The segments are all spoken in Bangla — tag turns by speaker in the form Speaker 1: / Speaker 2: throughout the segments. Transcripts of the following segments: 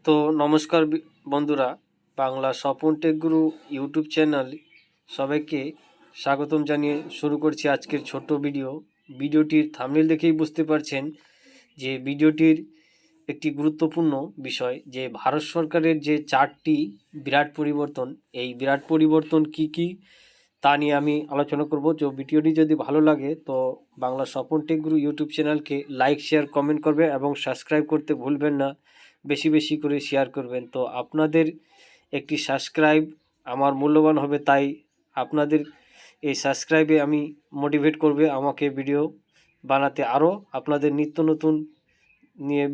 Speaker 1: তো নমস্কার বন্ধুরা, বাংলা স্বপন টেক গুরু ইউটিউব চ্যানেল সবাইকে স্বাগতম জানিয়ে শুরু করছি আজকের ছোট্ট ভিডিওটির থাম্বনেল দেখেই বুঝতে পারছেন যে ভিডিওটির একটি গুরুত্বপূর্ণ বিষয়, যে ভারত সরকারের যে 4টি বিরাট পরিবর্তন, এই বিরাট পরিবর্তন কি তা নিয়ে আমি আলোচনা করব। তো ভিডিওটি যদি ভালো লাগে তো বাংলা স্বপন টেক গুরু ইউটিউব চ্যানেলকে লাইক, শেয়ার, কমেন্ট করবে এবং সাবস্ক্রাইব করতে ভুলবেন না। বেশি বেশি করে শেয়ার করবেন। তো আপনাদের একটি সাবস্ক্রাইব আমার মূল্যবান হবে, তাই আপনাদের এই সাবস্ক্রাইবে আমি মোটিভেট করবে আমাকে ভিডিও বানাতে, আরও আপনাদের নিত্য নতুন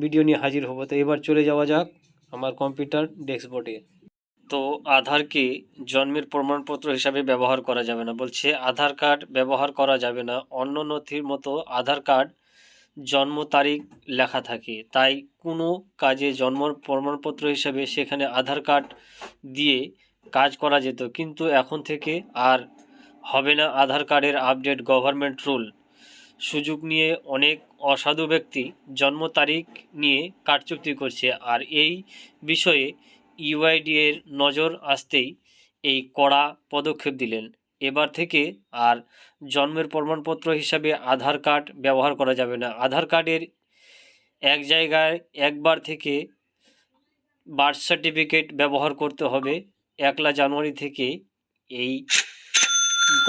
Speaker 1: ভিডিও নিয়ে হাজির হব। তো এবার চলে যাওয়া যাক আমার কম্পিউটার ডেস্কবোর্ডে। তো আধারকে জন্মের প্রমাণপত্র হিসাবে ব্যবহার করা যাবে না, বলছে আধার কার্ড ব্যবহার করা যাবে না। অন্য নথির মতো আধার কার্ড জন্ম তারিখ লেখা থাকে, তাই কোনো কাজে জন্ম প্রমাণপত্র হিসাবে সেখানে আধার কার্ড দিয়ে কাজ করা যেত, কিন্তু এখন থেকে আর হবে না। আধার কার্ডের আপডেট, গভর্নমেন্ট রুল। সুযোগ নিয়ে অনেক অসাধু ব্যক্তি জন্ম তারিখ নিয়ে কারচুপি করছে, আর এই বিষয়ে ইউআইডি এর নজর আসতেই এই কড়া পদক্ষেপ দিলেন। এবার থেকে আর জন্মের প্রমাণপত্র হিসাবে আধার কার্ড ব্যবহার করা যাবে না। আধার কার্ডের এক জায়গায় একবার থেকে বার্থ সার্টিফিকেট ব্যবহার করতে হবে। 1 জানুয়ারি থেকে এই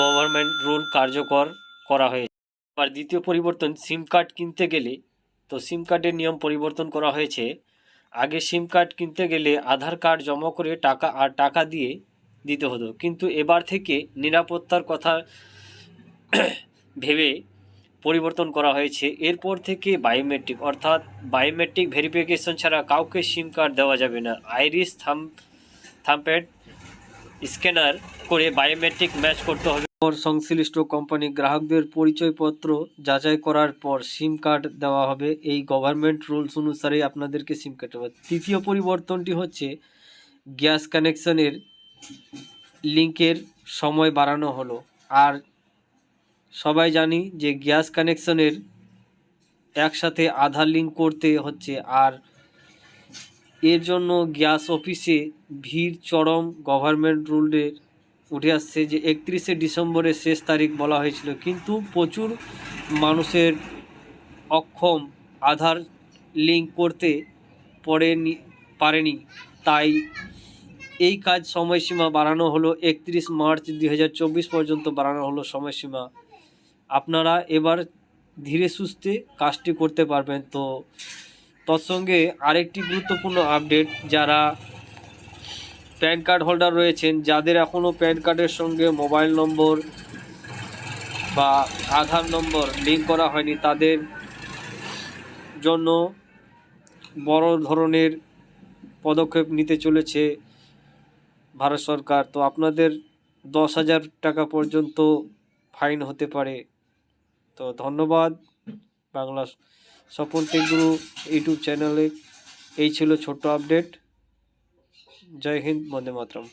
Speaker 1: গভর্নমেন্ট রুল কার্যকর করা হয়েছে। আর দ্বিতীয় পরিবর্তন, সিম কার্ড কিনতে গেলে, তো সিম কার্ডের নিয়ম পরিবর্তন করা হয়েছে। আগে সিম কার্ড কিনতে গেলে আধার কার্ড জমা করে টাকা দিয়ে দিতে হতো, কিন্তু এবার থেকে নিরাপত্তার কথা ভেবে পরিবর্তন করা হয়েছে। এরপর থেকে বায়োমেট্রিক, অর্থাৎ বায়োমেট্রিক ভেরিফিকেশন ছাড়া কাউকে সিম কার্ড দেওয়া যাবে না। আইরিস থাম্পেড স্ক্যানার করে বায়োমেট্রিক ম্যাচ করতে হবে। সংশ্লিষ্ট কোম্পানি গ্রাহকদের পরিচয়পত্র যাচাই করার পর সিম কার্ড দেওয়া হবে। এই গভর্নমেন্ট রুলস অনুসারে আপনাদেরকে সিম কার্ড দেওয়া হবে। তৃতীয় পরিবর্তনটি হচ্ছে গ্যাস কানেকশনের লিঙ্কের সময় বাড়ানো হলো। আর সবাই জানি যে গ্যাস কানেকশনের একসাথে আধার লিঙ্ক করতে হচ্ছে, আর এর জন্য গ্যাস অফিসে ভিড় চরম। গভর্নমেন্ট রুলের উঠে আসছে যে 31শে ডিসেম্বরের শেষ তারিখ বলা হয়েছিল, কিন্তু প্রচুর মানুষের অক্ষম, আধার লিঙ্ক করতে পারেনি, তাই এই কাজ সময়সীমা বাড়ানো হলো। 31 মার্চ 2024 পর্যন্ত বাড়ানো হলো সময়সীমা। আপনারা এবার ধীরে সুস্থে কাজটি করতে পারবেন। তো তৎসঙ্গে আরেকটি গুরুত্বপূর্ণ আপডেট, যারা প্যান কার্ড হোল্ডার রয়েছেন, যাদের এখনও প্যান কার্ডের সঙ্গে মোবাইল নম্বর বা আধার নম্বর লিঙ্ক করা হয়নি, তাদের জন্য বড় ধরনের পদক্ষেপ নিতে চলেছে ভারত সরকার। তো আপনাদের 10,000 টাকা পর্যন্ত ফাইন হতে পারে। তো ধন্যবাদ। বাংলা স্বপন টেক গুরু ইউটিউব চ্যানেলে এই ছিল ছোট্ট আপডেট। জয় হিন্দ, বন্দে মাতরম।